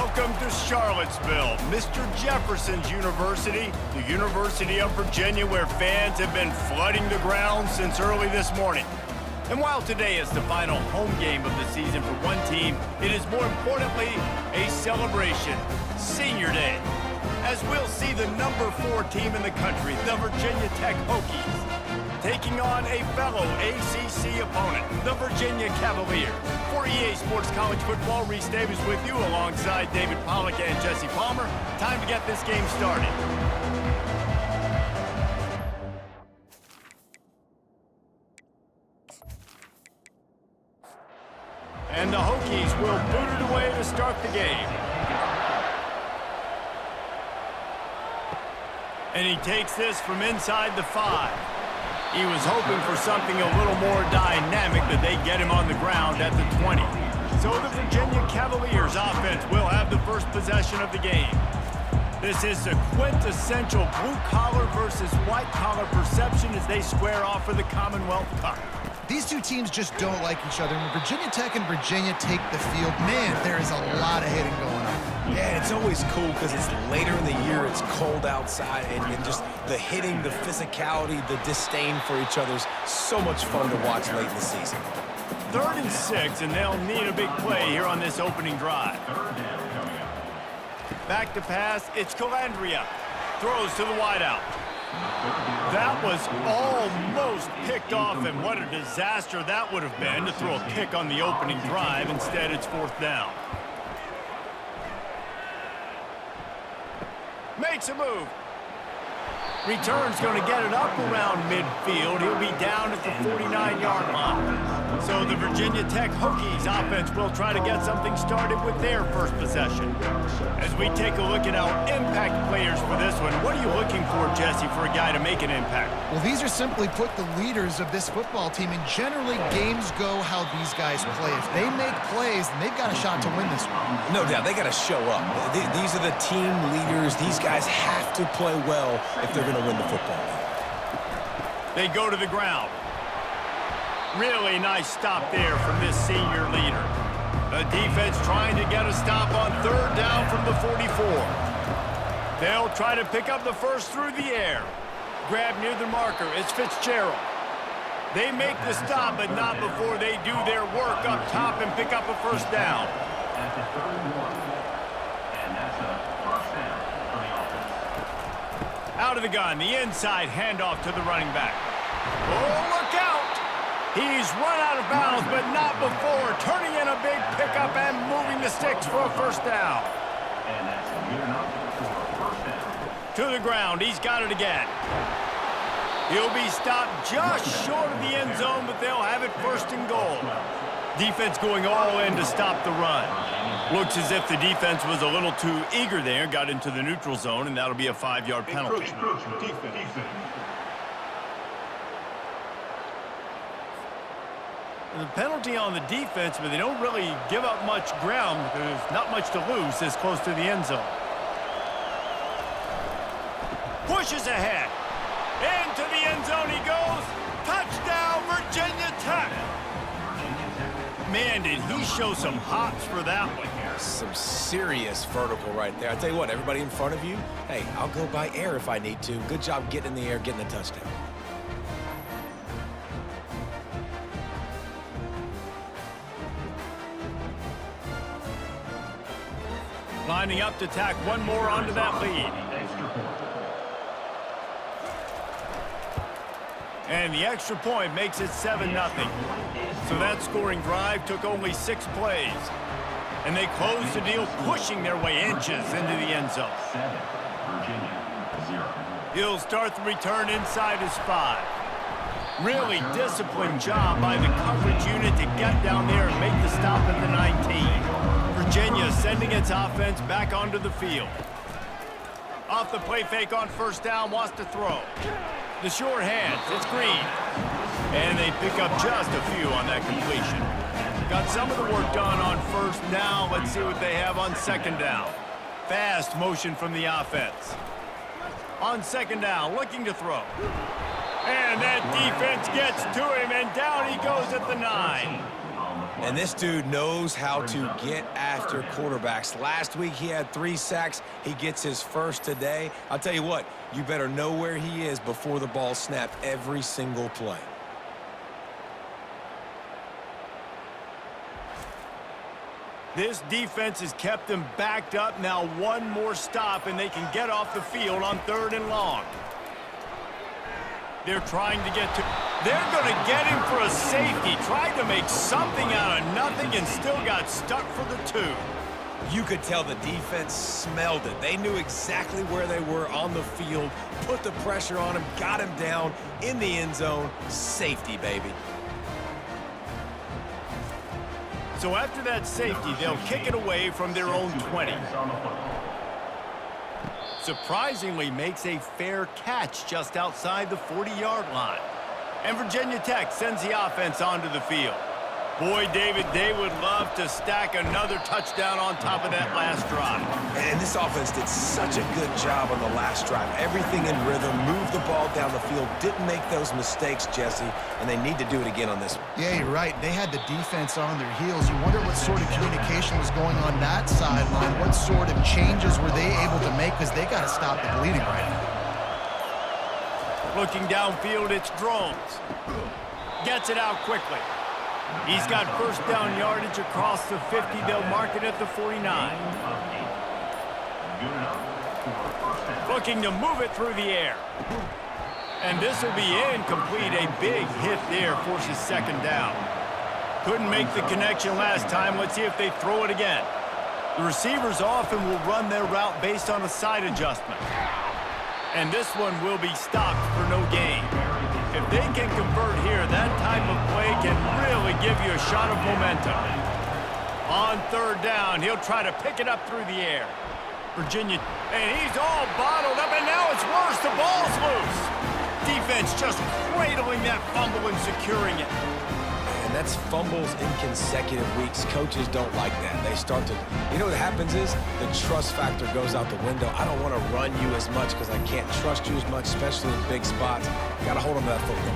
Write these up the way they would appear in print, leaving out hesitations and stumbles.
Welcome to Charlottesville, Mr. Jefferson's University, the University of Virginia, where fans have been flooding the ground since early this morning. And while today is the final home game of the season for one team, it is more importantly a celebration, Senior Day, as we'll see the number 4 team in the country, the Virginia Tech Hokies, taking on a fellow ACC opponent, the Virginia Cavaliers. For EA Sports College Football, Reese Davis with you alongside David Pollack and Jesse Palmer. Time to get this game started. And the Hokies will boot it away to start the game. And he takes this from inside the 5. He was hoping for something a little more dynamic, but they get him on the ground at the 20. So the Virginia Cavaliers offense will have the first possession of the game. This is a quintessential blue-collar versus white-collar perception as they square off for the Commonwealth Cup. These two teams just don't like each other. When Virginia Tech and Virginia take the field, man, there is a lot of hitting going on. Yeah, it's always cool because it's later in the year, it's cold outside, and just the hitting, the physicality, the disdain for each other's so much fun to watch late in the season. 3rd and 6, and they'll need a big play here on this opening drive. Back to pass, it's Calandria. Throws to the wideout. That was almost picked off, and what a disaster that would have been to throw a pick on the opening drive. Instead, it's 4th down. Makes a move. Return's going to get it up around midfield. He'll be down at the 49-yard line. So the Virginia Tech Hokies offense will try to get something started with their first possession. As we take a look at our impact players for this one, what are you looking for, Jesse, for a guy to make an impact? Well, these are simply put the leaders of this football team, and generally games go how these guys play. If they make plays, then they've got a shot to win this one. No doubt, they got to show up. These are the team leaders. These guys have to play well if they're going to win the football game. They go to the ground. Really nice stop there from this senior leader. The defense trying to get a stop on 3rd down from the 44. They'll try to pick up the first through the air. Grab near the marker. It's Fitzgerald. They make the stop, but not before they do their work up top and pick up a first down. Out of the gun, the inside handoff to the running back. Oh, look out! He's run out of bounds, but not before turning in a big pickup and moving the sticks for a first down. To the ground, he's got it again. He'll be stopped just short of the end zone, but they'll have it 1st and goal. Defense going all in to stop the run. Looks as if the defense was a little too eager there, got into the neutral zone, and that'll be a 5-yard penalty. The penalty on the defense, but they don't really give up much ground because there's not much to lose this close to the end zone. Pushes ahead. Into the end zone he goes. Touchdown, Virginia Tech. Man, did he show some hops for that one. Some serious vertical right there. I tell you what, everybody in front of you, hey, I'll go by air if I need to. Good job getting in the air, getting a touchdown. Lining up to tack one more onto that lead. And the extra point makes it 7-0. So that scoring drive took only 6 plays. And they closed the deal, pushing their way inches into the end zone. He'll start the return inside his 5. Really disciplined job by the coverage unit to get down there and make the stop at the 19. Virginia sending its offense back onto the field. Off the play fake on 1st down, wants to throw. The short hands, it's Green. And they pick up just a few on that completion. Got some of the work done on 1st down. Let's see what they have on 2nd down. Fast motion from the offense. On 2nd down, looking to throw. And that defense gets to him, and down he goes at the 9. And this dude knows how to get after quarterbacks. Last week he had 3 sacks. He gets his first today. I'll tell you what, you better know where he is before the ball snapped every single play. This defense has kept them backed up. Now one more stop, and they can get off the field on 3rd and long. They're trying to get to... They're going to get him for a safety. Tried to make something out of nothing and still got stuck for the 2. You could tell the defense smelled it. They knew exactly where they were on the field, put the pressure on him, got him down in the end zone. Safety, baby. So after that safety, they'll kick it away from their own 20. Surprisingly makes a fair catch just outside the 40-yard line. And Virginia Tech sends the offense onto the field. Boy, David, they would love to stack another touchdown on top of that last drive. And this offense did such a good job on the last drive. Everything in rhythm, moved the ball down the field, didn't make those mistakes, Jesse, and they need to do it again on this one. Yeah, you're right. They had the defense on their heels. You wonder what sort of communication was going on that sideline. What sort of changes were they able to make, because they got to stop the bleeding right now. Looking downfield, it's Drones. Gets it out quickly. He's got first down yardage across the 50. They'll mark it at the 49. Looking to move it through the air. And this will be incomplete. A big hit there forces 2nd down. Couldn't make the connection last time. Let's see if they throw it again. The receivers often will run their route based on a side adjustment. And this one will be stopped for no gain. If they can convert here, that type of play can really give you a shot of momentum. On 3rd down, he'll try to pick it up through the air. Virginia, and he's all bottled up, and now it's worse. The ball's loose. Defense just cradling that fumble and securing it. And that's fumbles in consecutive weeks. Coaches don't like that. They start to, you know what happens is the trust factor goes out the window. I don't want to run you as much because I can't trust you as much, especially in big spots. Got to hold on to that football.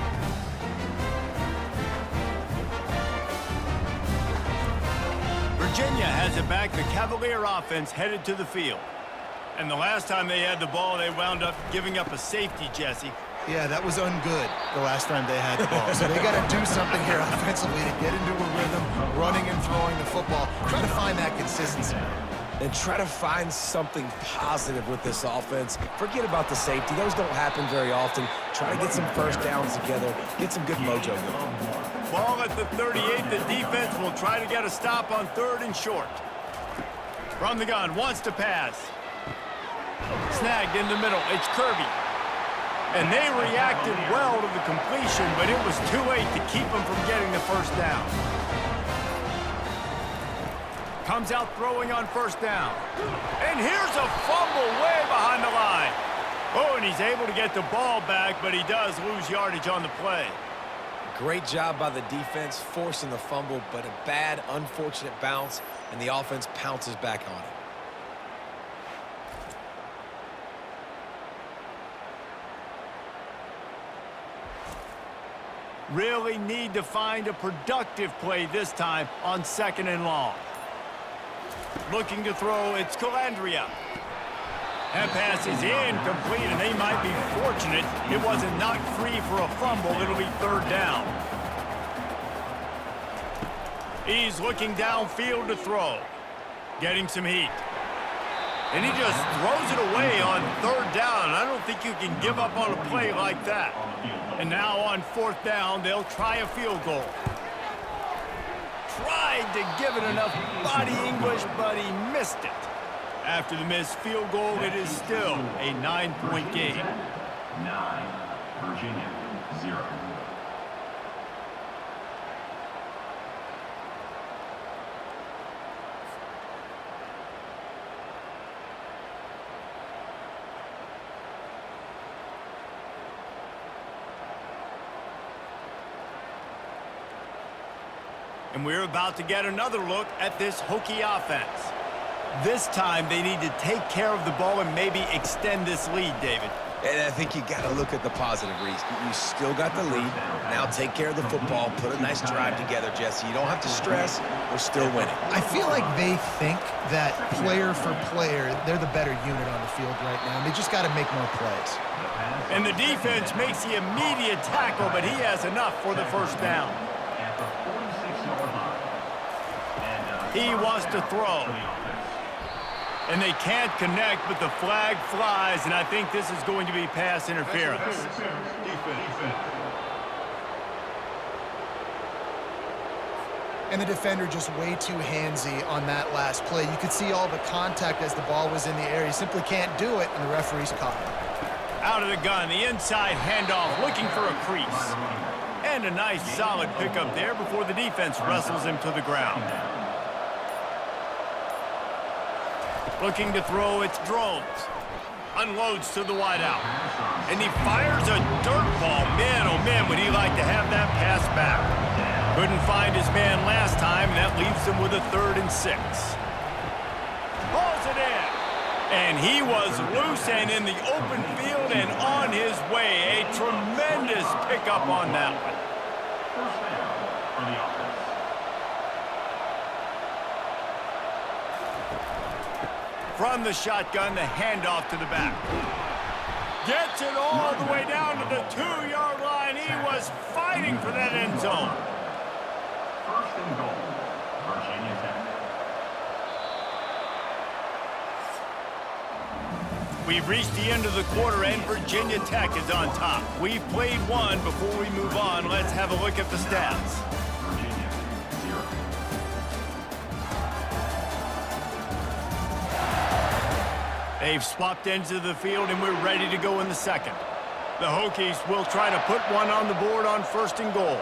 Virginia has it back. The Cavalier offense headed to the field. And the last time they had the ball, they wound up giving up a safety, Jesse. Yeah, that was ungood the last time they had the ball. So they got to do something here offensively to get into a rhythm, running and throwing the football. Try to find that consistency. And try to find something positive with this offense. Forget about the safety. Those don't happen very often. Try to get some first downs together. Get some good mojo going. Ball at the 38. The defense will try to get a stop on 3rd and short. From the gun, wants to pass. Snagged in the middle. It's Kirby. And they reacted well to the completion, but it was too late to keep them from getting the first down. Comes out throwing on 1st down. And here's a fumble way behind the line. Oh, and he's able to get the ball back, but he does lose yardage on the play. Great job by the defense forcing the fumble, but a bad, unfortunate bounce, and the offense pounces back on it. Really need to find a productive play this time on 2nd and long. Looking to throw, it's Calandria. That pass is incomplete, and they might be fortunate it wasn't knocked free for a fumble. It'll be 3rd down. He's looking downfield to throw. Getting some heat. And he just throws it away on 3rd down. I don't think you can give up on a play like that. And now on 4th down, they'll try a field goal. Tried to give it enough body English, but he missed it. After the missed field goal, it is still a 9-point game. 9, Virginia, 0. And we're about to get another look at this Hokie offense. This time, they need to take care of the ball and maybe extend this lead, David. And I think you got to look at the positive, Reese. You still got the lead. Now take care of the football. Put a nice drive together, Jesse. You don't have to stress. We're still winning. I feel like they think that player for player, they're the better unit on the field right now. And they just got to make more plays. And the defense makes the immediate tackle, but he has enough for the first down. He wants to throw. And they can't connect, but the flag flies, and I think this is going to be pass interference. And the defender just way too handsy on that last play. You could see all the contact as the ball was in the air. He simply can't do it, and the referee's caught it. Out of the gun, the inside handoff, looking for a crease. And a nice solid pickup there before the defense wrestles him to the ground. Looking to throw, it's Drones. Unloads to the wideout. And he fires a dirt ball. Man, oh man, would he like to have that pass back. Couldn't find his man last time, and that leaves him with a 3rd and 6. Pulls it in. And he was loose and in the open field and on his way. A tremendous pickup on that one. First down for the offense. From the shotgun, the handoff to the back. Gets it all the way down to the 2-yard line. He was fighting for that end zone. First and goal, Virginia Tech. We've reached the end of the quarter, and Virginia Tech is on top. We've played one. Before we move on, let's have a look at the stats. Virginia, 0. They've swapped ends of the field, and we're ready to go in the second. The Hokies will try to put one on the board on 1st and goal.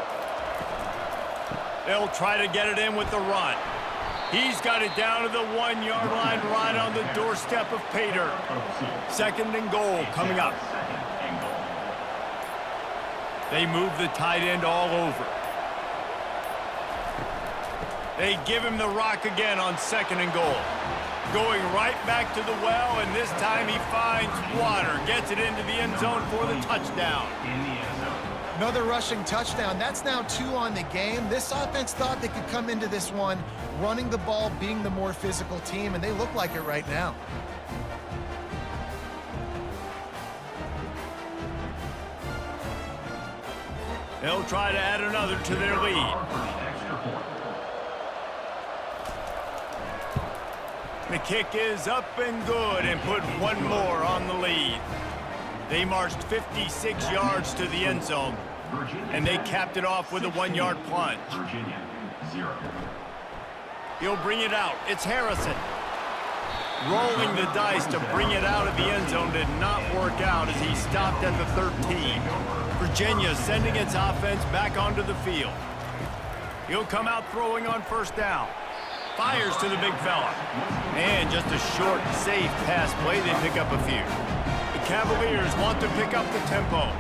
They'll try to get it in with the run. He's got it down to the 1-yard line right on the doorstep of pay dirt. 2nd and goal coming up. They move the tight end all over. They give him the rock again on 2nd and goal. Going right back to the well, and this time he finds water. Gets it into the end zone for the touchdown. Another rushing touchdown. That's now 2 on the game. This offense thought they could come into this one running the ball, being the more physical team, and they look like it right now. They'll try to add another to their lead. The kick is up and good and put one more on the lead. They marched 56 yards to the end zone, and they capped it off with a 1-yard plunge. Virginia, 0. He'll bring it out. It's Harrison. Rolling the dice to bring it out of the end zone did not work out as he stopped at the 13. Virginia sending its offense back onto the field. He'll come out throwing on 1st down. Fires to the big fella. And just a short, safe pass play. They pick up a few. The Cavaliers want to pick up the tempo.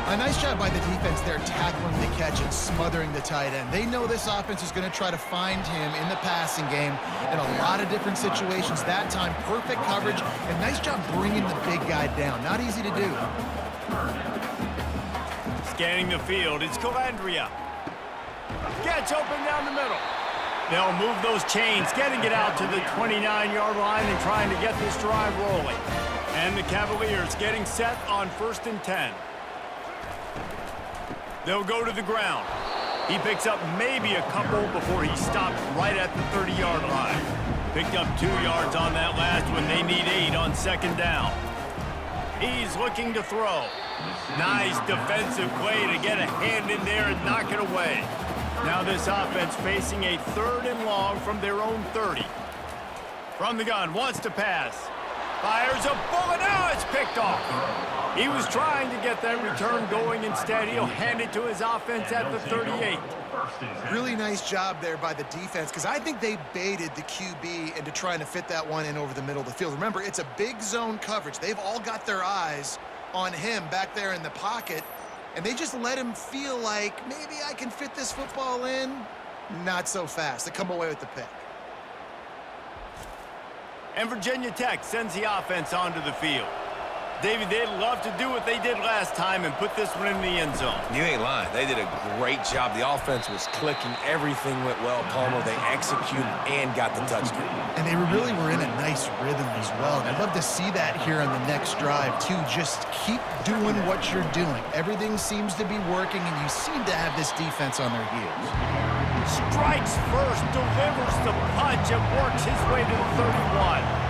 A nice job by the defense there, tackling the catch and smothering the tight end. They know this offense is going to try to find him in the passing game in a lot of different situations. That time, perfect coverage, and nice job bringing the big guy down. Not easy to do. Scanning the field, it's Calandria. Gets open down the middle. They'll move those chains, getting it out to the 29-yard line and trying to get this drive rolling. And the Cavaliers getting set on 1st and 10. They'll go to the ground. He picks up maybe a couple before he stopped right at the 30-yard line. Picked up 2 yards on that last one. They need 8 on 2nd down. He's looking to throw. Nice defensive play to get a hand in there and knock it away. Now this offense facing a 3rd and long from their own 30. From the gun, wants to pass. Fires a bullet. Now it's picked off. He was trying to get that return going. Instead, he'll hand it to his offense at the 38. Really nice job there by the defense, because I think they baited the QB into trying to fit that one in over the middle of the field. Remember, it's a big zone coverage. They've all got their eyes on him back there in the pocket, and they just let him feel like, maybe I can fit this football in. Not so fast. They come away with the pick. And Virginia Tech sends the offense onto the field. David, they'd love to do what they did last time and put this one in the end zone. You ain't lying. They did a great job. The offense was clicking. Everything went well, Palmer. They executed and got the touchdown. And they really were in a nice rhythm as well. And I'd love to see that here on the next drive, too. Just keep doing what you're doing. Everything seems to be working, and you seem to have this defense on their heels. Strikes first, delivers the punch, and works his way to the 31.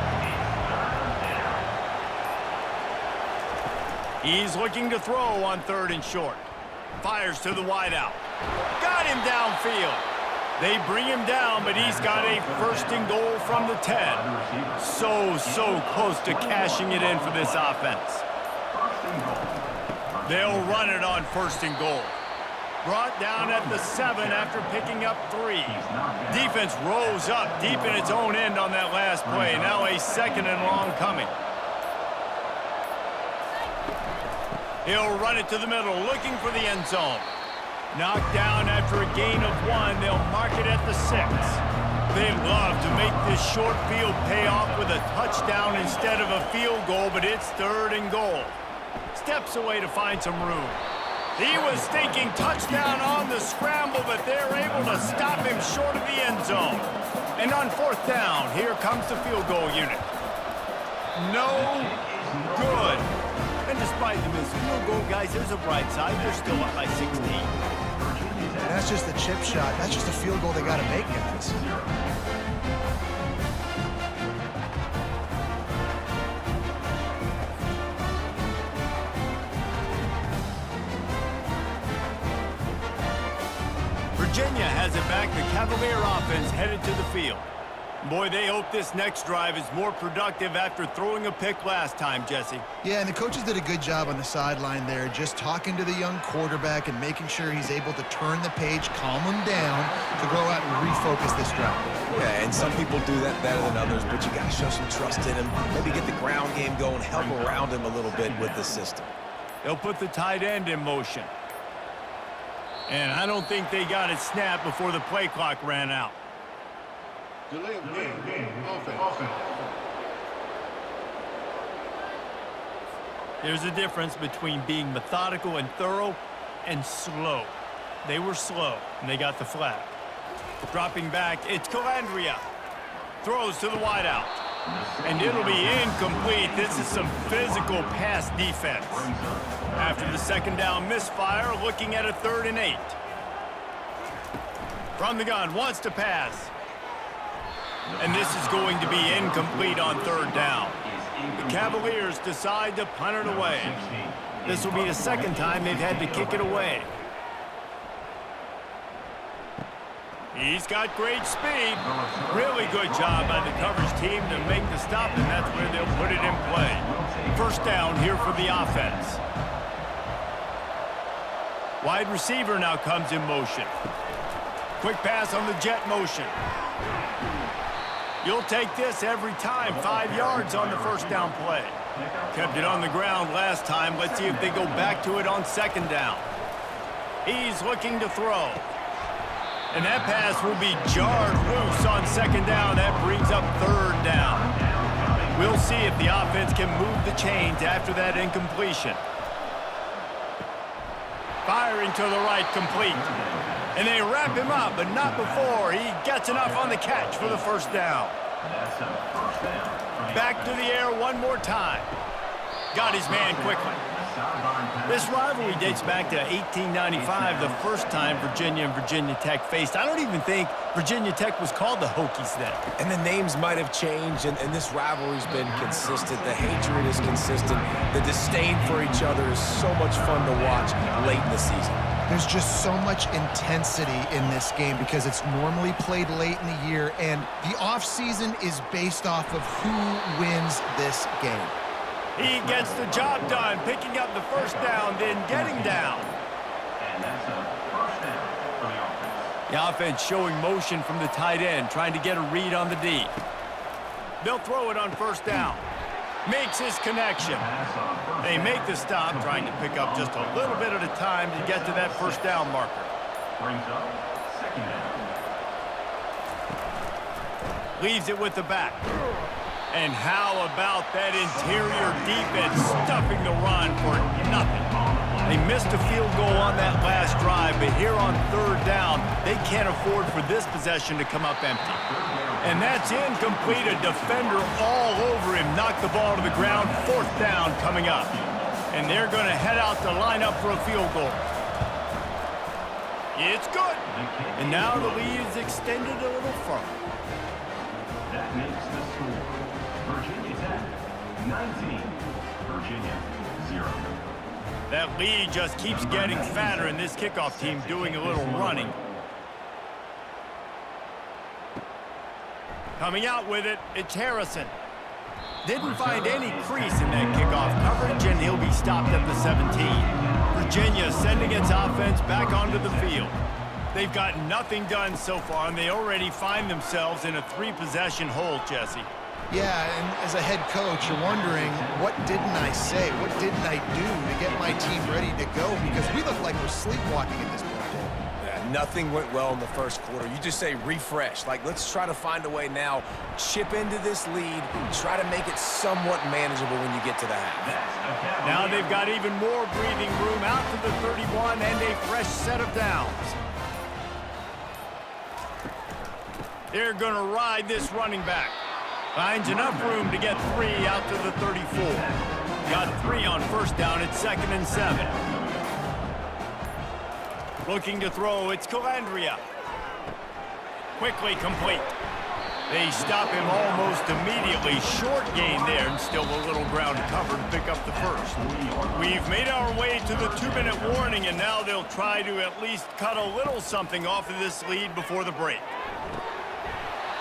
He's looking to throw on 3rd and short. Fires to the wideout. Got him downfield. They bring him down, but he's got a 1st and goal from the 10. So close to cashing it in for this offense. They'll run it on 1st and goal. Brought down at the 7 after picking up 3. Defense rose up deep in its own end on that last play. Now a 2nd and long coming. He'll run it to the middle, looking for the end zone. Knocked down after a gain of 1. They'll mark it at the 6. They love to make this short field pay off with a touchdown instead of a field goal, but it's 3rd and goal. Steps away to find some room. He was thinking touchdown on the scramble, but they're able to stop him short of the end zone. And on 4th down, here comes the field goal unit. No good. And despite the missed field goal, guys, there's a bright side. They're still up by 16. And that's just a chip shot. That's just a field goal they got to make, guys. Virginia has it back. The Cavalier offense headed to the field. Boy, they hope this next drive is more productive after throwing a pick last time, Jesse. Yeah, and the coaches did a good job on the sideline there, just talking to the young quarterback and making sure he's able to turn the page, calm him down, to go out and refocus this drive. Yeah, and some people do that better than others, but you got to show some trust in him. Maybe get the ground game going, help around him a little bit with the system. They'll put the tight end in motion. And I don't think they got it snapped before the play clock ran out. Delay of game. Offense. There's a difference between being methodical and thorough and slow. They were slow, and they got the flag. Dropping back, it's Calandria. Throws to the wideout. And it'll be incomplete. This is some physical pass defense. After the 2nd down misfire, looking at a 3rd and 8. From the gun, wants to pass. And this is going to be incomplete on 3rd down. The Cavaliers decide to punt it away. This will be the 2nd time they've had to kick it away. He's got great speed. Really good job by the coverage team to make the stop, and that's where they'll put it in play. 1st down here for the offense. Wide receiver now comes in motion. Quick pass on the jet motion. You'll take this every time. 5 yards on the 1st down play. Kept it on the ground last time. Let's see if they go back to it on 2nd down. He's looking to throw. And that pass will be jarred loose on 2nd down. That brings up 3rd down. We'll see if the offense can move the chains after that incompletion. Firing to the right, complete. And they wrap him up, but not before he gets enough on the catch for the 1st down. Back to the air one more time. Got his man quickly. This rivalry dates back to 1895, the first time Virginia and Virginia Tech faced. I don't even think Virginia Tech was called the Hokies then. And the names might have changed, and this rivalry's been consistent. The hatred is consistent. The disdain for each other is so much fun to watch late in the season. There's just so much intensity in this game because it's normally played late in the year, and the offseason is based off of who wins this game. He gets the job done, picking up the 1st down, then getting down. And that's a 1st down for the offense. The offense showing motion from the tight end, trying to get a read on the D. They'll throw it on 1st down. Makes his connection. They make the stop, trying to pick up just a little bit at a time to get to that 1st down marker. Brings up 2nd down. Leaves it with the back. And how about that interior defense stuffing the run for nothing? They missed a field goal on that last drive, but here on third down, they can't afford for this possession to come up empty. And that's incomplete. A defender all over him. Knocked the ball to the ground. Fourth down coming up. And they're going to head out to line up for a field goal. It's good. And now the lead is extended a little further. That makes the score Virginia Tech 19, Virginia 0. That lead just keeps getting fatter, and this kickoff team doing a little running. Coming out with it, it's Harrison. Didn't find any crease in that kickoff coverage, and he'll be stopped at the 17. Virginia sending its offense back onto the field. They've got nothing done so far, and they already find themselves in a three-possession hole, Jesse. Yeah, and as a head coach, you're wondering, what didn't I say? What didn't I do to get my team ready to go? Because we look like we're sleepwalking at this point. Yeah, nothing went well in the first quarter. You just say refresh. Like, let's try to find a way now, chip into this lead, try to make it somewhat manageable when you get to the half. Now they've got even more breathing room out to the 31 and a fresh set of downs. They're going to ride this running back. Finds enough room to get 3 out to the 34. Got 3 on first down at 2nd and 7. Looking to throw, it's Calandria. Quickly complete. They stop him almost immediately. Short gain there, and still a little ground covered to pick up the first. We've made our way to the 2-minute warning, and now they'll try to at least cut a little something off of this lead before the break.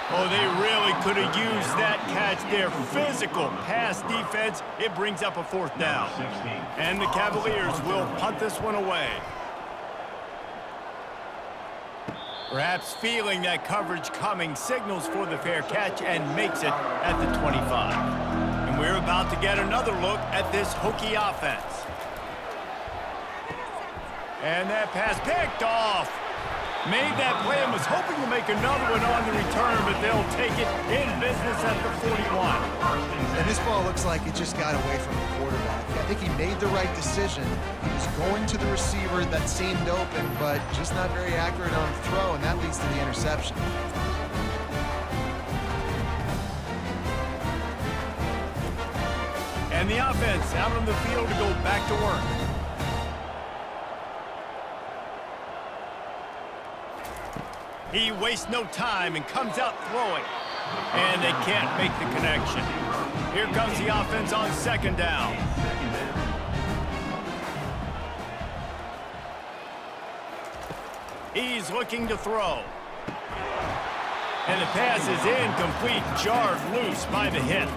Oh, they really could have used that catch there. Physical pass defense. It brings up a 4th down. And the Cavaliers will punt this one away. Perhaps feeling that coverage coming, signals for the fair catch and makes it at the 25. And we're about to get another look at this Hokie offense. And that pass picked off. Made that play and was hoping to make another one on the return, but they'll take it in business at the 41. And this ball looks like it just got away from the quarterback. I think he made the right decision. He was going to the receiver that seemed open, but just not very accurate on the throw, and that leads to the interception. And the offense out on the field to go back to work. He wastes no time and comes out throwing. And they can't make the connection. Here comes the offense on 2nd down. He's looking to throw. And the pass is incomplete, jarred loose by the hit.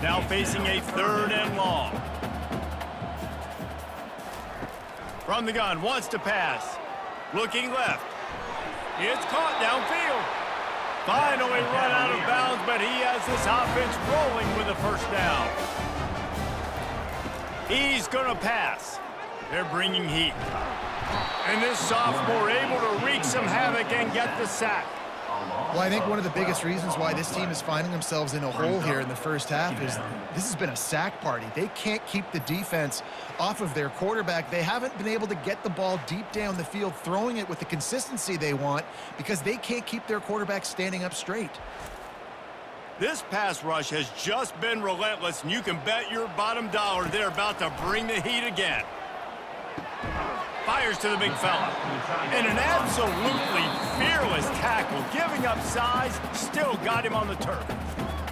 Now facing a 3rd and long. From the gun, wants to pass. Looking left. It's caught downfield. Finally run out of bounds, but he has this offense rolling with a 1st down. He's going to pass. They're bringing heat. And this sophomore able to wreak some havoc and get the sack. Well, I think one of the biggest reasons why this team is finding themselves in a hole here in the first half is this has been a sack party. They can't keep the defense off of their quarterback. They haven't been able to get the ball deep down the field, throwing it with the consistency they want because they can't keep their quarterback standing up straight. This pass rush has just been relentless, and you can bet your bottom dollar they're about to bring the heat again. Fires to the big fella. And an absolutely fearless tackle, giving up size, still got him on the turf.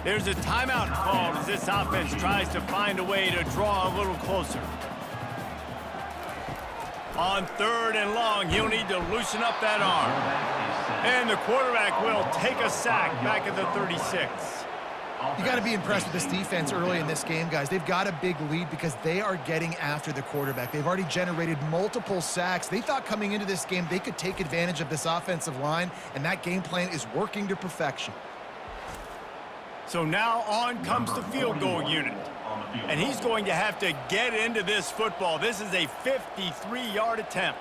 There's a timeout called as this offense tries to find a way to draw a little closer. On 3rd and long, he'll need to loosen up that arm. And the quarterback will take a sack back at the 36. You got to be impressed with this defense early in this game, guys. They've got a big lead because they are getting after the quarterback. They've already generated multiple sacks. They thought coming into this game they could take advantage of this offensive line, and that game plan is working to perfection. So now on comes the field goal unit. And he's going to have to get into this football. This is a 53-yard attempt.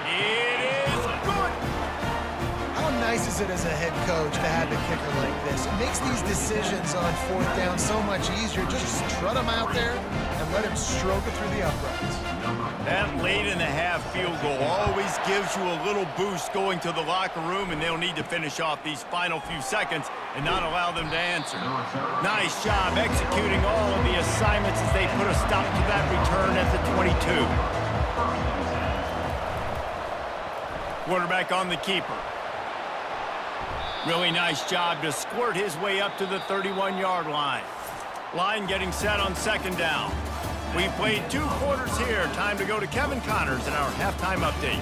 It is good. loves it as a head coach to have a kicker like this. It makes these decisions on fourth down so much easier. Just strut him out there and let him stroke it through the uprights. That late-in-the-half field goal always gives you a little boost going to the locker room, and they'll need to finish off these final few seconds and not allow them to answer. Nice job executing all of the assignments as they put a stop to that return at the 22. Quarterback on the keeper. Really nice job to squirt his way up to the 31-yard line. Line getting set on second down. We played 2 quarters here. Time to go to Kevin Connors in our halftime update.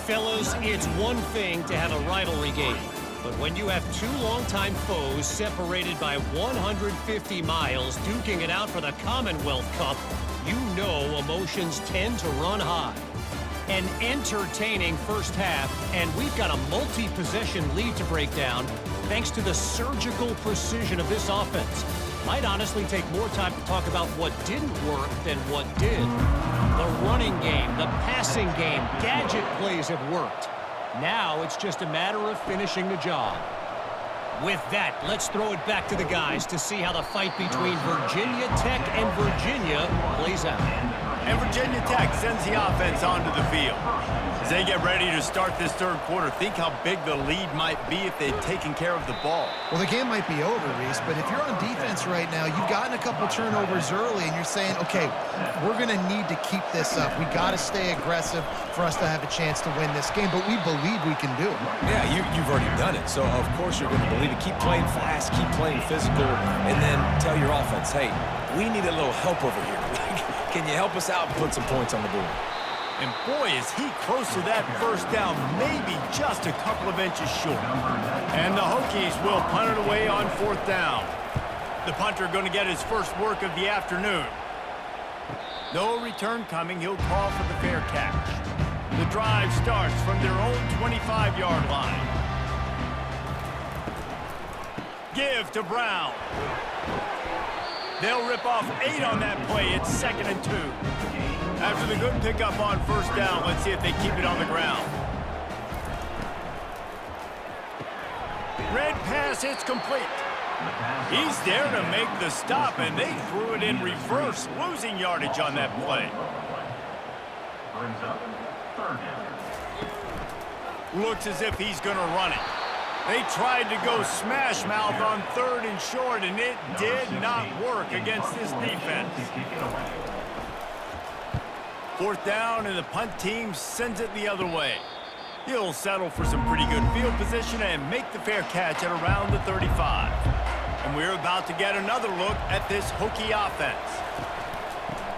Fellas, it's one thing to have a rivalry game, but when you have 2 longtime foes separated by 150 miles duking it out for the Commonwealth Cup, you know emotions tend to run high. An entertaining first half, and we've got a multi-possession lead to break down thanks to the surgical precision of this offense. Might honestly take more time to talk about what didn't work than what did. The running game, the passing game, gadget plays have worked. Now it's just a matter of finishing the job. With that, let's throw it back to the guys to see how the fight between Virginia Tech and Virginia plays out. And Virginia Tech sends the offense onto the field. As they get ready to start this third quarter, think how big the lead might be if they'd taken care of the ball. Well, the game might be over, Reese, but if you're on defense right now, you've gotten a couple turnovers early, and you're saying, okay, we're going to need to keep this up. We got to stay aggressive for us to have a chance to win this game, but we believe we can do it. Yeah, you've already done it, so of course you're going to believe it. Keep playing fast, keep playing physical, and then tell your offense, hey, we need a little help over here. Can you help us out and put some points on the board? And boy, is he close to that first down, maybe just a couple of inches short. And the Hokies will punt it away on fourth down. The punter going to get his first work of the afternoon. No return coming. He'll call for the fair catch. The drive starts from their own 25-yard line. Give to Brown. They'll rip off 8 on that play. It's 2nd and 2. After the good pickup on first down, let's see if they keep it on the ground. Red pass hits complete. He's there to make the stop, and they threw it in reverse, losing yardage on that play. Brings up 3rd down. Looks as if he's going to run it. They tried to go smash mouth on 3rd and short, and it did not work against this defense. 4th down, and the punt team sends it the other way. He'll settle for some pretty good field position and make the fair catch at around the 35. And we're about to get another look at this Hokie offense.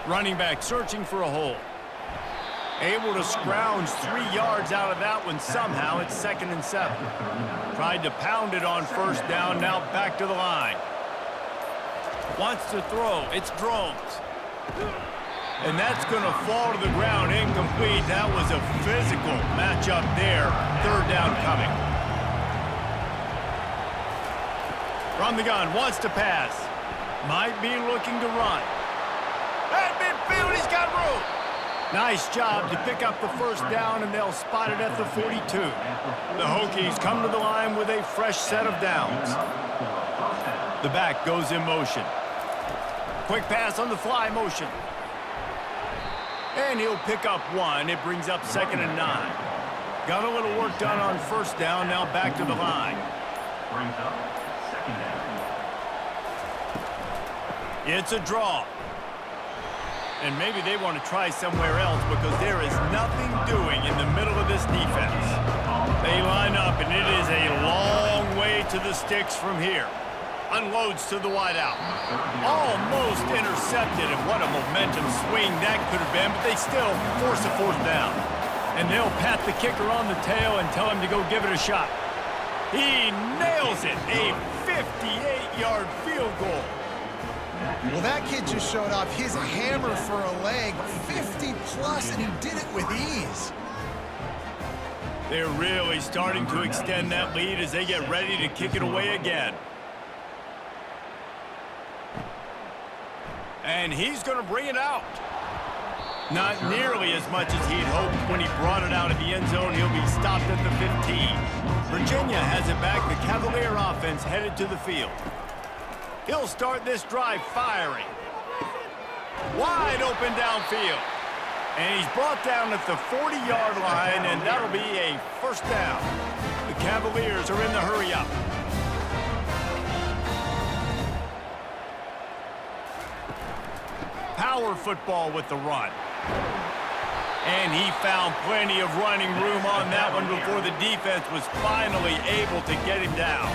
Running back searching for a hole. Able to scrounge 3 yards out of that one somehow. It's 2nd and 7. Tried to pound it on first down, now back to the line. Wants to throw. It's Drones. And that's going to fall to the ground incomplete. That was a physical matchup there. 3rd down coming. From the gun, wants to pass. Might be looking to run. At midfield, he's got room. Nice job to pick up the first down, and they'll spot it at the 42. The Hokies come to the line with a fresh set of downs. The back goes in motion. Quick pass on the fly motion. And he'll pick up 1. It brings up 2nd and 9. Got a little work done on first down, now back to the line. Brings up 2nd down. It's a draw. And maybe they want to try somewhere else because there is nothing doing in the middle of this defense. They line up, and it is a long way to the sticks from here. Unloads to the wideout. Almost intercepted, and what a momentum swing that could have been, but they still force a 4th down. And they'll pat the kicker on the tail and tell him to go give it a shot. He nails it, a 58-yard field goal. Well, that kid just showed off his hammer for a leg, 50-plus, and he did it with ease. They're really starting to extend that lead as they get ready to kick it away again. And he's going to bring it out. Not nearly as much as he'd hoped when he brought it out of the end zone. He'll be stopped at the 15. Virginia has it back. The Cavalier offense headed to the field. He'll start this drive firing. Wide open downfield. And he's brought down at the 40-yard line, and that'll be a first down. The Cavaliers are in the hurry-up. Power football with the run. And he found plenty of running room on that one before the defense was finally able to get him down.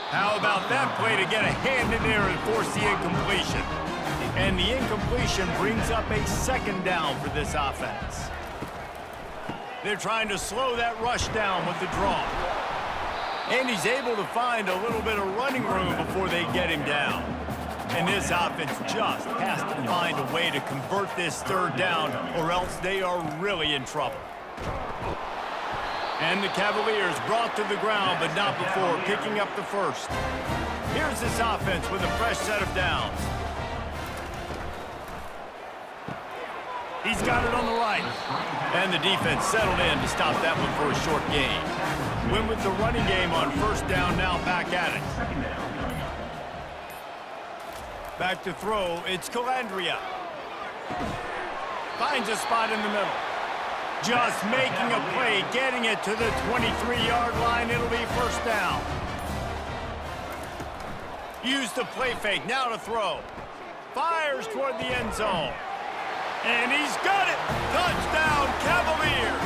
How about that play to get a hand in there and force the incompletion? And the incompletion brings up a second down for this offense. They're trying to slow that rush down with the draw. And he's able to find a little bit of running room before they get him down. And this offense just has to find a way to convert this third down, or else they are really in trouble. And the Cavaliers brought to the ground, but not before picking up the first. Here's this offense with a fresh set of downs. He's got it on the right. And the defense settled in to stop that one for a short gain. Win with the running game on first down, now back at it. Back to throw, it's Calandria. Finds a spot in the middle. Just making a play, getting it to the 23-yard line. It'll be first down. Use the play fake, now to throw. Fires toward the end zone. And he's got it! Touchdown, Cavaliers!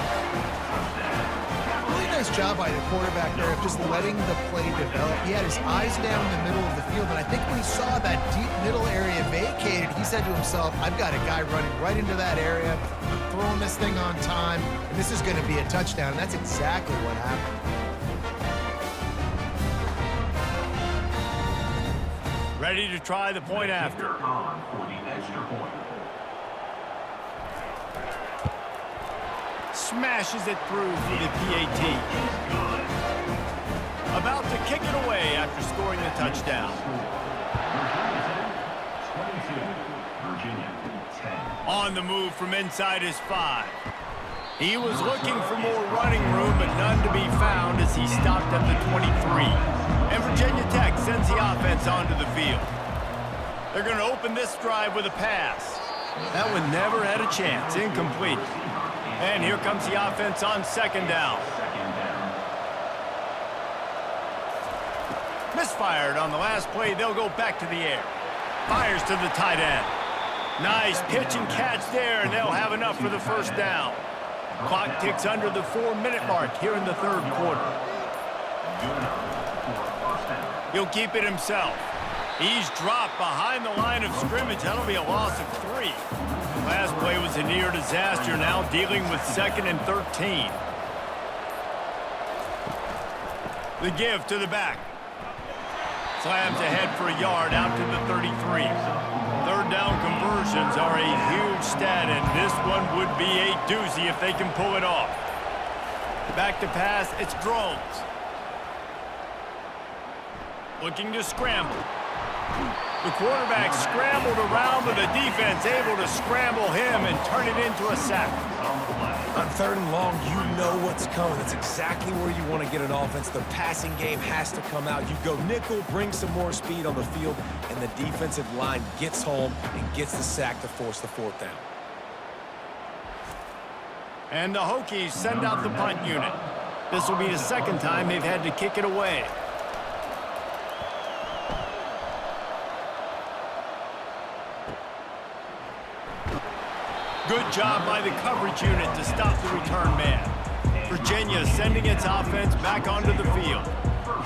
Really nice job by the quarterback there of just letting the play develop. He had his eyes down in the middle of the field, and I think when he saw that deep middle area vacated, he said to himself, I've got a guy running right into that area. I'm throwing this thing on time, and this is going to be a touchdown, and that's exactly what happened. Ready to try the point after. On for the extra point. Smashes it through for the PAT. About to kick it away after scoring the touchdown. Virginia 10. On the move from inside his 5. He was looking for more running room, but none to be found as he stopped at the 23. And Virginia Tech sends the offense onto the field. They're going to open this drive with a pass. That one never had a chance. Incomplete. And here comes the offense on second down. Misfired on the last play. They'll go back to the air. Fires to the tight end. Nice pitch and catch there, and they'll have enough for the first down. Clock ticks under the 4-minute mark here in the third quarter. He'll keep it himself. He's dropped behind the line of scrimmage. That'll be a loss of 3. Last play was a near disaster, now dealing with 2nd and 13. The give to the back. Slams ahead for a yard out to the 33. Third down conversions are a huge stat, and this one would be a doozy if they can pull it off. Back to pass, it's Drones. Looking to scramble. The quarterback scrambled around, but the defense able to scramble him and turn it into a sack. On third and long, you know what's coming. That's exactly where you want to get an offense. The passing game has to come out. You go nickel, bring some more speed on the field, and the defensive line gets home and gets the sack to force the fourth down. And the Hokies send out the punt unit. This will be the second time they've had to kick it away. Good job by the coverage unit to stop the return man. Virginia sending its offense back onto the field.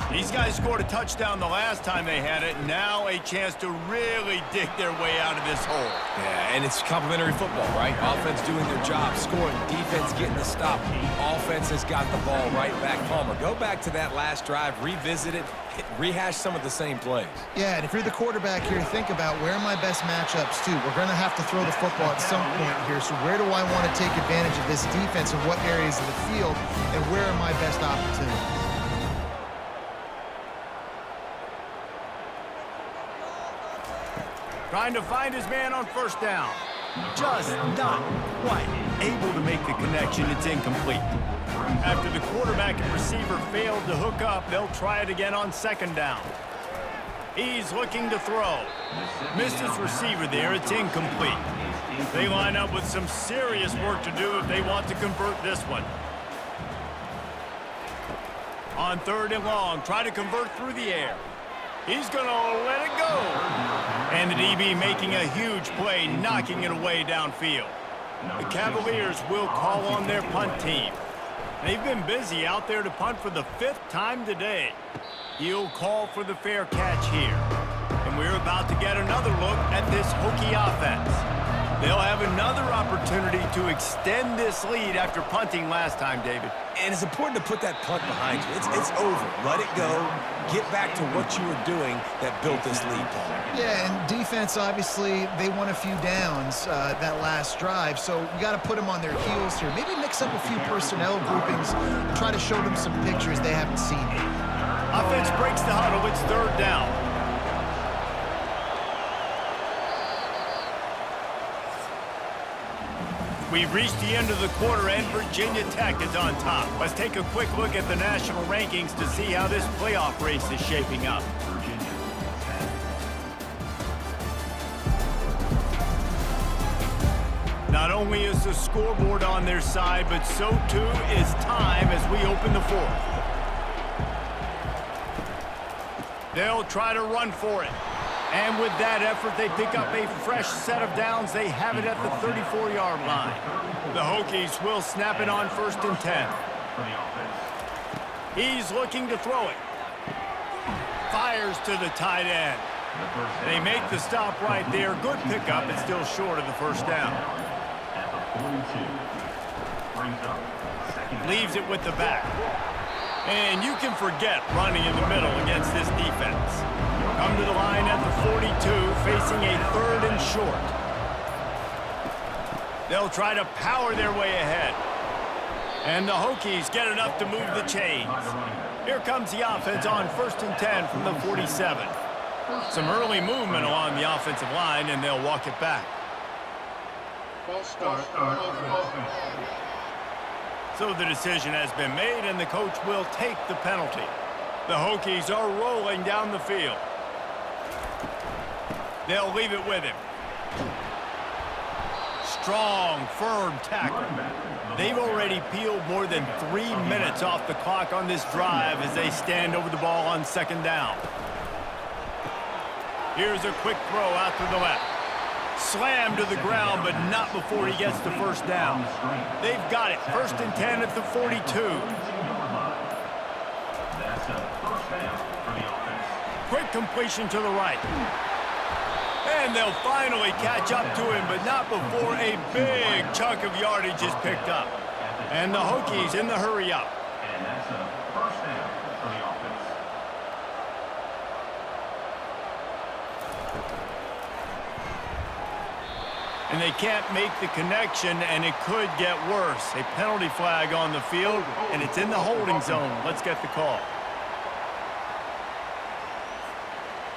These guys scored a touchdown the last time they had it. Now a chance to really dig their way out of this hole. Yeah, and it's complementary football, right? Offense doing their job, scoring, defense getting the stop. Offense has got the ball right back. Palmer, go back to that last drive, revisit it, rehash some of the same plays. Yeah, and if you're the quarterback here, think about where are my best matchups, too. We're going to have to throw the football at some point here, so where do I want to take advantage of this defense and what areas of the field, and where are my best opportunities? Trying to find his man on first down. Just not quite able to make the connection. It's incomplete. After the quarterback and receiver failed to hook up, they'll try it again on second down. He's looking to throw. Missed his receiver there. It's incomplete. They line up with some serious work to do if they want to convert this one. On third and long, try to convert through the air. He's going to let it go. And the DB making a huge play, knocking it away downfield. The Cavaliers will call on their punt team. They've been busy out there to punt for the 5th time today. He'll call for the fair catch here. And we're about to get another look at this Hokie offense. They'll have another opportunity to extend this lead after punting last time, David. And it's important to put that punt behind you. It's over. Let it go. Get back to what you were doing that built this lead, Paul. Yeah, and defense, obviously, they won a few downs that last drive, so you got to put them on their heels here. Maybe mix up a few personnel groupings and try to show them some pictures they haven't seen. Offense breaks the huddle. It's third down. We've reached the end of the quarter, and Virginia Tech is on top. Let's take a quick look at the national rankings to see how this playoff race is shaping up. Not only is the scoreboard on their side, but so too is time as we open the fourth. They'll try to run for it. And with that effort, they pick up a fresh set of downs. They have it at the 34-yard line. The Hokies will snap it on 1st and 10. He's looking to throw it. Fires to the tight end. They make the stop right there. Good pickup. It's still short of the first down. Leaves it with the back. And you can forget running in the middle against this defense. Come to the line at the 42, facing a 3rd and short. They'll try to power their way ahead. And the Hokies get it up to move the chains. Here comes the offense on 1st and 10 from the 47. Some early movement along the offensive line, and they'll walk it back. False start on offense. So the decision has been made, and the coach will take the penalty. The Hokies are rolling down the field. They'll leave it with him. Strong, firm tackle. They've already peeled more than 3 minutes off the clock on this drive as they stand over the ball on 2nd down. Here's a quick throw out to the left. Slammed to the ground, but not before he gets to 1st down. They've got it. 1st and 10 at the 42. That's a first down for the offense. Quick completion to the right. And they'll finally catch up to him, but not before a big chunk of yardage is picked up. And the Hokies in the hurry up. And that's a first down for the offense. And they can't make the connection, and it could get worse. A penalty flag on the field, and it's in the holding zone. Let's get the call.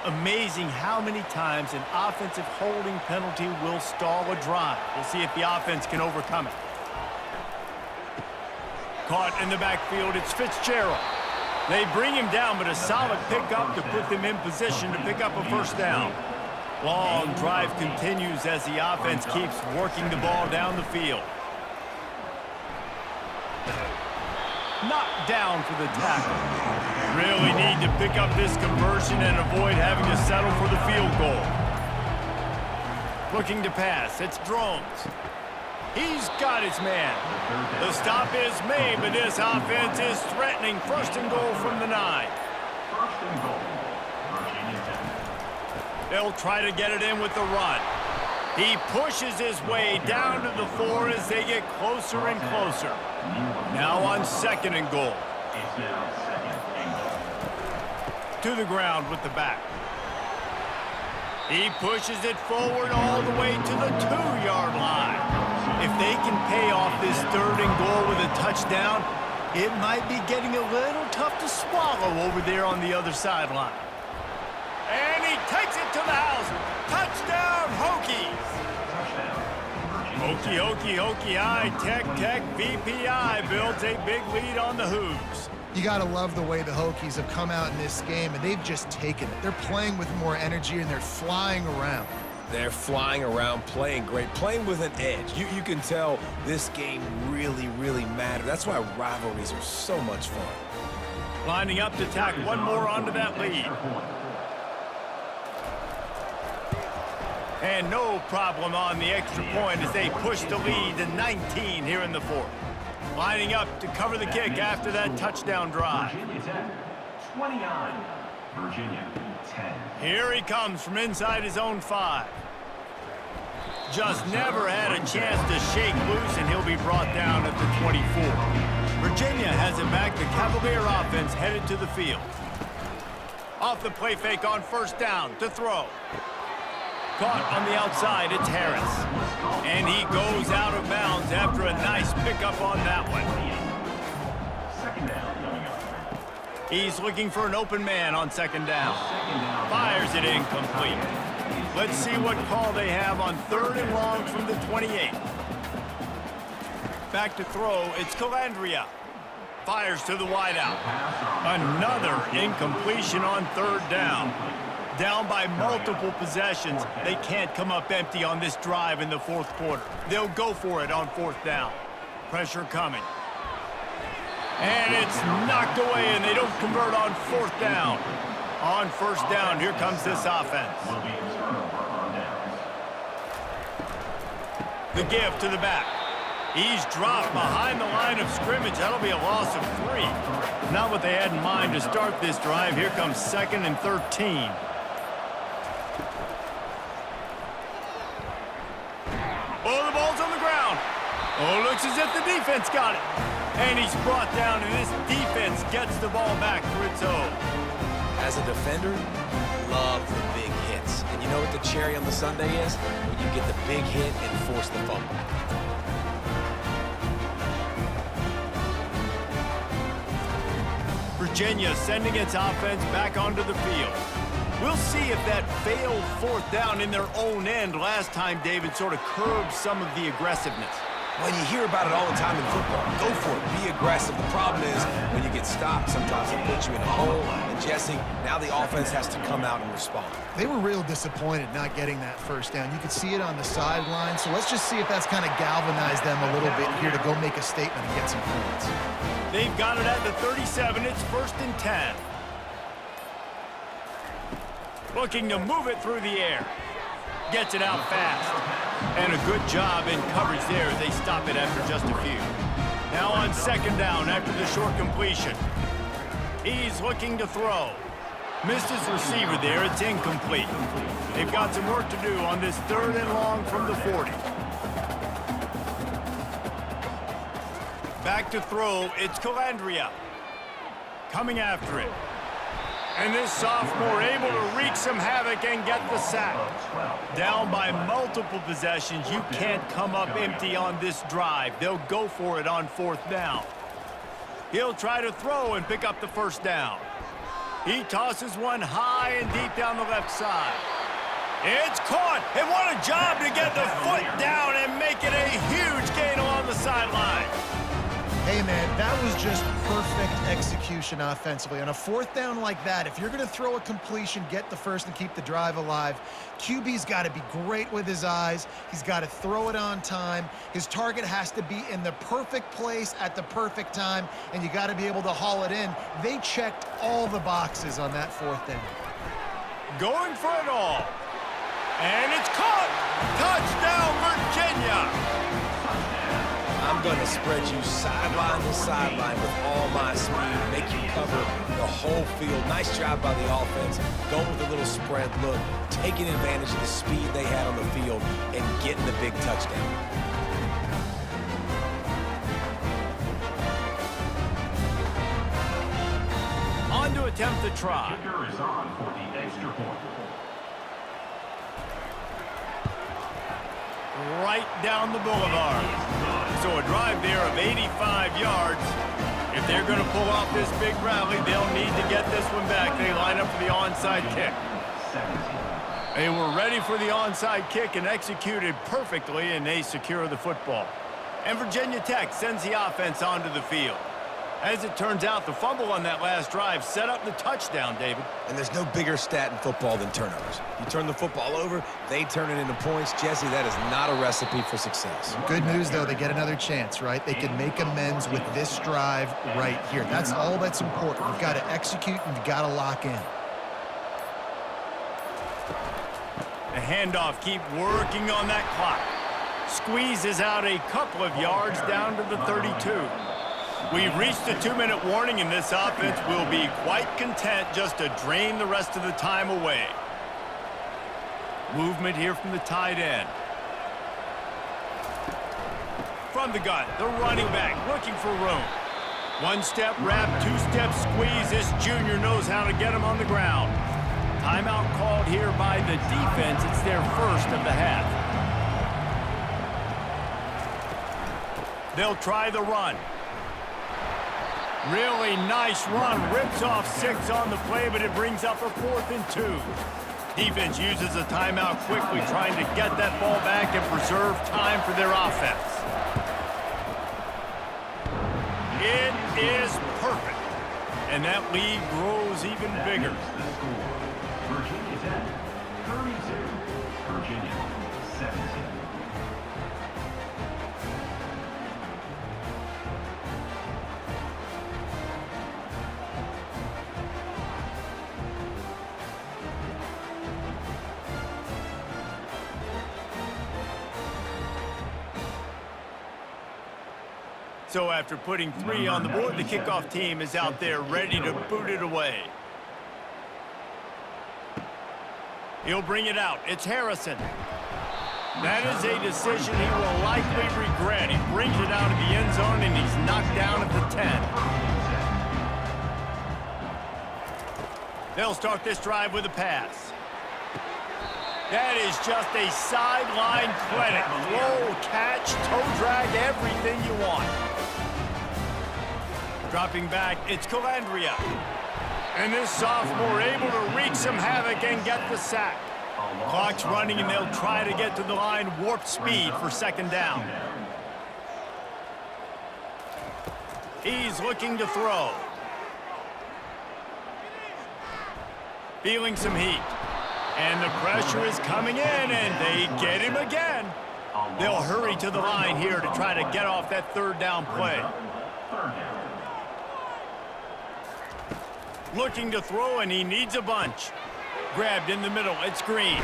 Amazing how many times an offensive holding penalty will stall a drive. We'll see if the offense can overcome it. Caught in the backfield, it's Fitzgerald. They bring him down, but a solid pickup to put them in position to pick up a 1st down. Long drive continues as the offense keeps working the ball down the field. Knocked down for the tackle. Really need to pick up this conversion and avoid having to settle for the field goal. Looking to pass, it's Drones. He's got his man. The stop is made, but this offense is threatening. 1st and goal from the 9. First and goal, Virginia Tech. They'll try to get it in with the run. He pushes his way down to the 4 as they get closer and closer. Now on 2nd and goal. It's now 2nd and goal. To the ground with the back. He pushes it forward all the way to the 2-yard line. If they can pay off this 3rd and goal with a touchdown, it might be getting a little tough to swallow over there on the other sideline. And he takes it to the house. Touchdown, Hokies. Hokie, Hokie, Hokie, I, Tech, VPI builds a big lead on the Hoos. You got to love the way the Hokies have come out in this game, and they've just taken it. They're playing with more energy, and they're flying around. They're flying around, playing great, playing with an edge. You can tell this game really, really matters. That's why rivalries are so much fun. Lining up to tack one more onto that lead. And no problem on the extra point as they push the lead to 19 here in the fourth. Lining up to cover the kick after that touchdown drive. Virginia 10, 29. Virginia 10. Here he comes from inside his own 5. Just never had a chance to shake loose, and he'll be brought down at the 24. Virginia has it back. The Cavalier offense headed to the field. Off the play fake on first down to throw. Caught on the outside, it's Harris. And he goes out of bounds after a nice pickup on that one. Second down coming up. He's looking for an open man on second down. Fires it incomplete. Let's see what call they have on third and long from the 28. Back to throw, it's Calandria. Fires to the wideout. Another incompletion on third down. Down by multiple possessions. They can't come up empty on this drive in the fourth quarter. They'll go for it on fourth down. Pressure coming. And it's knocked away, and they don't convert on fourth down. On first down, here comes this offense. The give to the back. He's dropped behind the line of scrimmage. That'll be a loss of 3. Not what they had in mind to start this drive. Here comes 2nd and 13. Oh, the ball's on the ground. Oh, looks as if the defense got it. And he's brought down, and this defense gets the ball back for its own. As a defender, love the big hits. And you know what the cherry on the sundae is? When you get the big hit and force the fumble. Virginia sending its offense back onto the field. We'll see if that failed fourth down in their own end last time, David, sort of curbed some of the aggressiveness. When you hear about it all the time in football, go for it, be aggressive. The problem is when you get stopped, sometimes it puts you in a hole. And Jesse, now the offense has to come out and respond. They were real disappointed not getting that first down. You could see it on the sideline. So let's just see if that's kind of galvanized them a little bit here to go make a statement and get some points. They've got it at the 37. It's 1st and 10. Looking to move it through the air. Gets it out fast. And a good job in coverage there as they stop it after just a few. Now on second down after the short completion. He's looking to throw. Missed his receiver there. It's incomplete. They've got some work to do on this 3rd and long from the 40. Back to throw. It's Calandria. Coming after it. And this sophomore able to wreak some havoc and get the sack. Down by multiple possessions. You can't come up empty on this drive. They'll go for it on fourth down. He'll try to throw and pick up the first down. He tosses one high and deep down the left side. It's caught. And what a job to get the foot down and make it a huge gain along the sideline. Hey, man, that was just perfect execution offensively. On a fourth down like that, if you're going to throw a completion, get the first and keep the drive alive, QB's got to be great with his eyes. He's got to throw it on time. His target has to be in the perfect place at the perfect time, and you got to be able to haul it in. They checked all the boxes on that fourth down. Going for it all. And it's caught. Touchdown, Virginia. I'm going to spread you sideline to sideline with all my speed, make you cover the whole field. Nice job by the offense, going with a little spread look, taking advantage of the speed they had on the field, and getting the big touchdown. On to attempt the try. Kicker is on for the extra point. Right down the boulevard. So a drive there of 85 yards. If they're going to pull off this big rally, they'll need to get this one back. They line up for the onside kick. 17. They were ready for the onside kick and executed perfectly, and they secure the football. And Virginia Tech sends the offense onto the field. As it turns out, the fumble on that last drive set up the touchdown, David. And there's no bigger stat in football than turnovers. You turn the football over, they turn it into points. Jesse, that is not a recipe for success. Good news, though, they get another chance, right? They can make amends with this drive right here. That's all that's important. You've got to execute and you've got to lock in. The handoff, keep working on that clock. Squeezes out a couple of yards down to the 32. We've reached a 2-minute warning, and this offense will be quite content just to drain the rest of the time away. Movement here from the tight end. From the gun, the running back looking for room. One-step wrap, two-step squeeze. This junior knows how to get him on the ground. Timeout called here by the defense. It's their first of the half. They'll try the run. Really nice run. Rips off 6 on the play, but it brings up a 4th and 2. Defense uses a timeout quickly, trying to get that ball back and preserve time for their offense. It is perfect. And that lead grows even bigger. Virginia Tech 32, Virginia 17. So after putting 3 on the board, the kickoff team is out there ready to boot it away. He'll bring it out. It's Harrison. That is a decision he will likely regret. He brings it out of the end zone, and he's knocked down at the 10. They'll start this drive with a pass. That is just a sideline credit. Roll, catch, toe drag, everything you want. Dropping back, it's Calandria. And this sophomore able to wreak some havoc and get the sack. Clock's running, and they'll try to get to the line warp speed for 2nd down. He's looking to throw. Feeling some heat. And the pressure is coming in, and they get him again. They'll hurry to the line here to try to get off that 3rd down play. Looking to throw, and he needs a bunch. Grabbed in the middle, it's Green.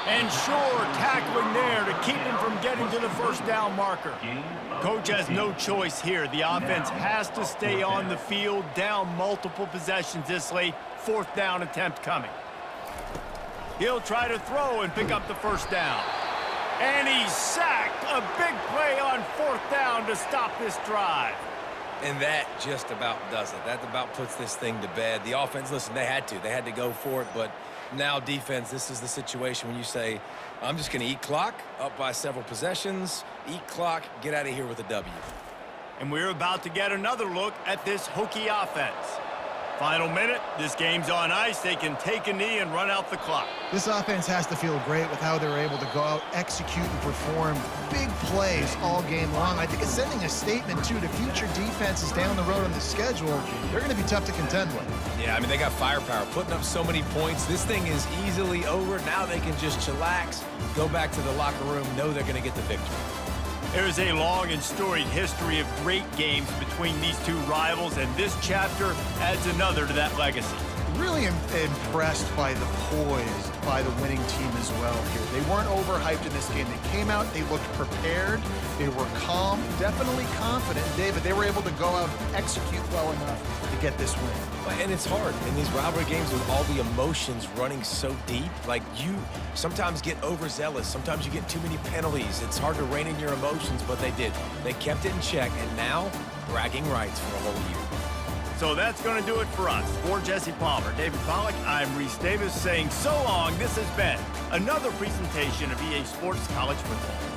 And Shore tackling there to keep him from getting to the 1st down marker. Coach has no choice here. The offense has to stay on the field, down multiple possessions this late. 4th down attempt coming. He'll try to throw and pick up the 1st down. And he's sacked. A big play on 4th down to stop this drive. And that just about does it. That about puts this thing to bed. The offense, listen, they had to go for it, but now defense, this is the situation when you say, I'm just going to eat clock, up by several possessions, eat clock, get out of here with a W. And we're about to get another look at this Hokie offense. Final minute, this game's on ice. They can take a knee and run out the clock. This offense has to feel great with how they're able to go out, execute, and perform big plays all game long. I think it's sending a statement, too, to future defenses down the road on the schedule. They're going to be tough to contend with. Yeah, I mean, they got firepower, putting up so many points. This thing is easily over. Now they can just chillax, go back to the locker room, know they're going to get the victory. There's a long and storied history of great games between these two rivals, and this chapter adds another to that legacy. Really impressed by the poise by the winning team as well here. They weren't overhyped in this game. They came out, they looked prepared, they were calm, definitely confident. David, they were able to go out and execute well enough to get this win. And it's hard in these rivalry games with all the emotions running so deep. Like, you sometimes get overzealous. Sometimes you get too many penalties. It's hard to rein in your emotions, but they did. They kept it in check, and now bragging rights for a whole year. So that's going to do it for us. For Jesse Palmer, David Pollack, I'm Reese Davis saying so long. This has been another presentation of EA Sports College Football.